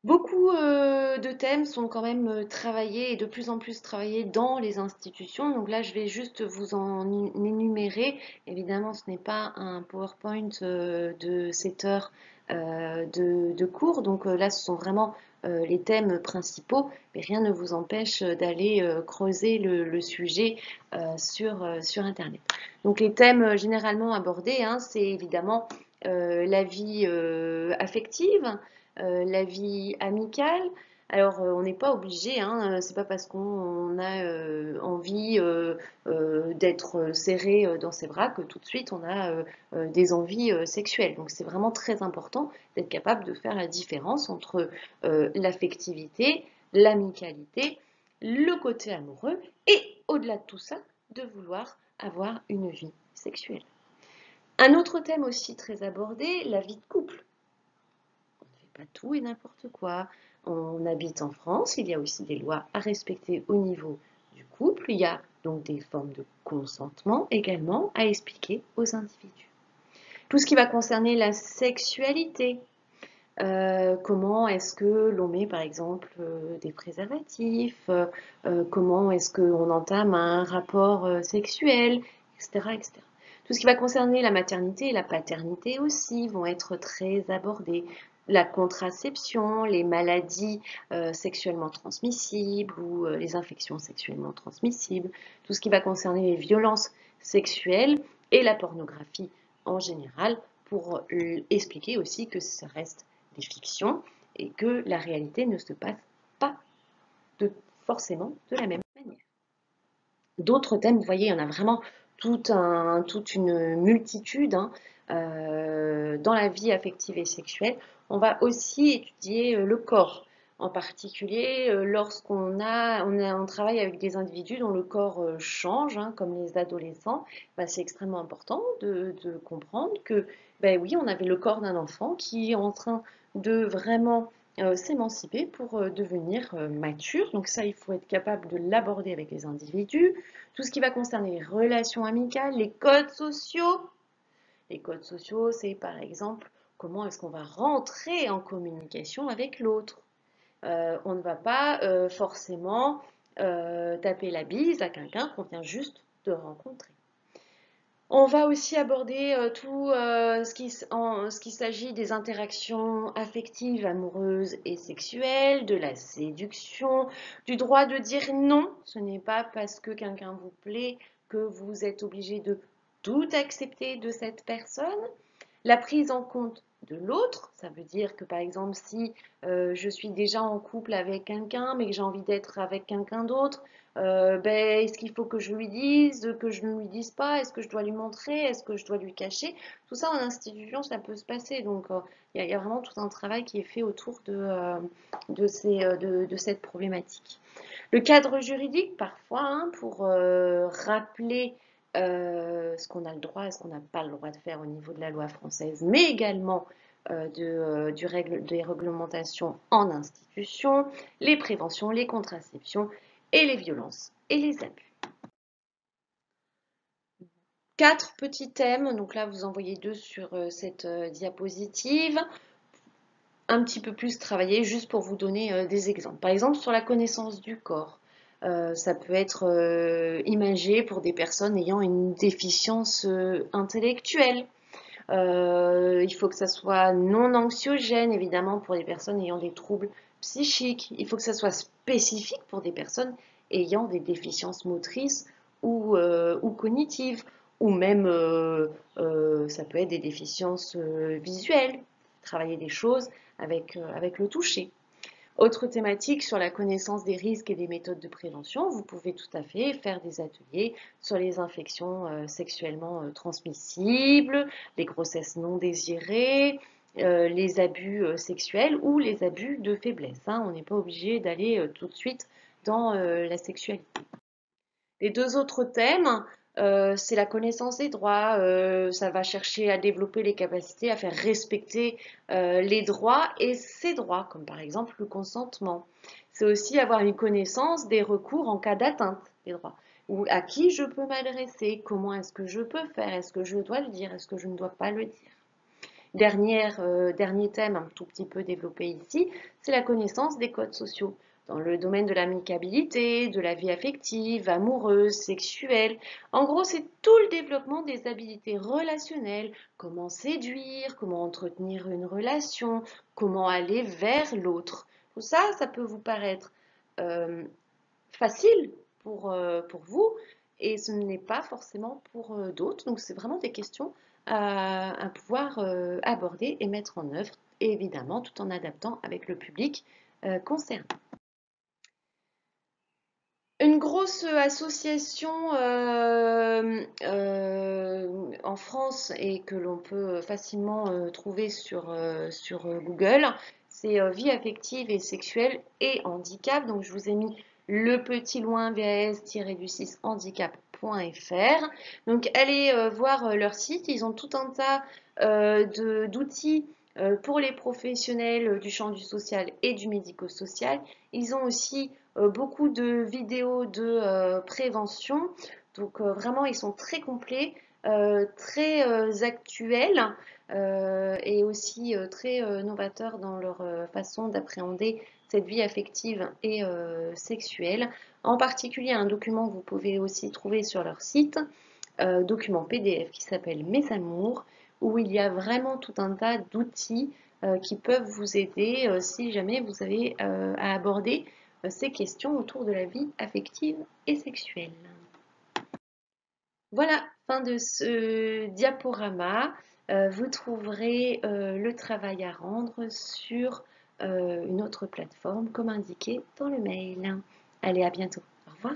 Beaucoup de thèmes sont quand même travaillés et de plus en plus travaillés dans les institutions. Donc là, je vais juste vous en énumérer. Évidemment, ce n'est pas un PowerPoint de 7 heures de cours. Donc là, ce sont vraiment les thèmes principaux, mais rien ne vous empêche d'aller creuser le sujet sur Internet. Donc les thèmes généralement abordés, hein, c'est évidemment la vie affective, la vie amicale. Alors, on n'est pas obligé, hein, c'est pas parce qu'on a envie d'être serré dans ses bras que tout de suite on a des envies sexuelles. Donc, c'est vraiment très important d'être capable de faire la différence entre l'affectivité, l'amicalité, le côté amoureux et au-delà de tout ça, de vouloir avoir une vie sexuelle. Un autre thème aussi très abordé, la vie de couple. On ne fait pas tout et n'importe quoi. On habite en France, il y a aussi des lois à respecter au niveau du couple. Il y a donc des formes de consentement également à expliquer aux individus. Tout ce qui va concerner la sexualité, comment est-ce que l'on met par exemple des préservatifs, comment est-ce qu'on entame un rapport sexuel, etc., etc. Tout ce qui va concerner la maternité et la paternité aussi vont être très abordés. La contraception, les maladies sexuellement transmissibles ou les infections sexuellement transmissibles, tout ce qui va concerner les violences sexuelles et la pornographie en général, pour expliquer aussi que ça reste des fictions et que la réalité ne se passe pas forcément de la même manière. D'autres thèmes, vous voyez, il y en a vraiment toute une multitude hein, dans la vie affective et sexuelle. On va aussi étudier le corps, en particulier lorsqu'on travaille avec des individus dont le corps change, hein, comme les adolescents. Bah, c'est extrêmement important de comprendre que, ben oui, on avait le corps d'un enfant qui est en train de vraiment s'émanciper pour devenir mature. Donc ça, il faut être capable de l'aborder avec les individus. Tout ce qui va concerner les relations amicales, les codes sociaux. Les codes sociaux, c'est par exemple comment est-ce qu'on va rentrer en communication avec l'autre. On ne va pas forcément taper la bise à quelqu'un qu'on vient juste de rencontrer. On va aussi aborder tout ce qui s'agit des interactions affectives, amoureuses et sexuelles, de la séduction, du droit de dire non. Ce n'est pas parce que quelqu'un vous plaît que vous êtes obligé de tout accepter de cette personne. La prise en compte de l'autre, ça veut dire que par exemple si je suis déjà en couple avec quelqu'un mais que j'ai envie d'être avec quelqu'un d'autre, ben, est-ce qu'il faut que je lui dise, que je ne lui dise pas, est-ce que je dois lui montrer, est-ce que je dois lui cacher? Tout ça en institution, ça peut se passer. Donc il y a vraiment tout un travail qui est fait autour de cette problématique. Le cadre juridique, parfois, hein, pour rappeler ce qu'on a le droit et ce qu'on n'a pas le droit de faire au niveau de la loi française, mais également des réglementations en institution, les préventions, les contraceptions et les violences et les abus. 4 petits thèmes, donc là vous en voyez 2 sur cette diapositive, un petit peu plus travaillés juste pour vous donner des exemples. Par exemple sur la connaissance du corps. Ça peut être imagé pour des personnes ayant une déficience intellectuelle. Il faut que ça soit non anxiogène, évidemment, pour les personnes ayant des troubles psychiques. Il faut que ça soit spécifique pour des personnes ayant des déficiences motrices ou cognitives. Ou même, ça peut être des déficiences visuelles. Travailler des choses avec le toucher. Autre thématique sur la connaissance des risques et des méthodes de prévention, vous pouvez tout à fait faire des ateliers sur les infections sexuellement transmissibles, les grossesses non désirées, les abus sexuels ou les abus de faiblesse. Hein. On n'est pas obligé d'aller tout de suite dans la sexualité. Les 2 autres thèmes, c'est la connaissance des droits. Ça va chercher à développer les capacités à faire respecter les droits et ses droits, comme par exemple le consentement. C'est aussi avoir une connaissance des recours en cas d'atteinte des droits. Ou à qui je peux m'adresser, comment est-ce que je peux faire, est-ce que je dois le dire, est-ce que je ne dois pas le dire. Dernier thème un tout petit peu développé ici, c'est la connaissance des codes sociaux dans le domaine de l'amicabilité, de la vie affective, amoureuse, sexuelle. En gros, c'est tout le développement des habiletés relationnelles, comment séduire, comment entretenir une relation, comment aller vers l'autre. Tout ça, ça peut vous paraître euh, facile pour vous et ce n'est pas forcément pour d'autres. Donc, c'est vraiment des questions à pouvoir aborder et mettre en œuvre, et évidemment, tout en adaptant avec le public concerné. Une grosse association en France et que l'on peut facilement trouver sur Google, c'est Vie affective et sexuelle et handicap. Donc je vous ai mis le petit loin vas-du6 handicap.fr. Donc allez voir leur site, ils ont tout un tas d'outils pour les professionnels du champ du social et du médico-social. Ils ont aussi beaucoup de vidéos de prévention. Donc vraiment, ils sont très complets, très actuels et aussi très novateurs dans leur façon d'appréhender cette vie affective et sexuelle. En particulier, un document que vous pouvez aussi trouver sur leur site, document PDF qui s'appelle Mes amours, où il y a vraiment tout un tas d'outils qui peuvent vous aider si jamais vous avez à aborder ces questions autour de la vie affective et sexuelle. Voilà, fin de ce diaporama. Vous trouverez le travail à rendre sur une autre plateforme comme indiqué dans le mail. Allez, à bientôt. Au revoir.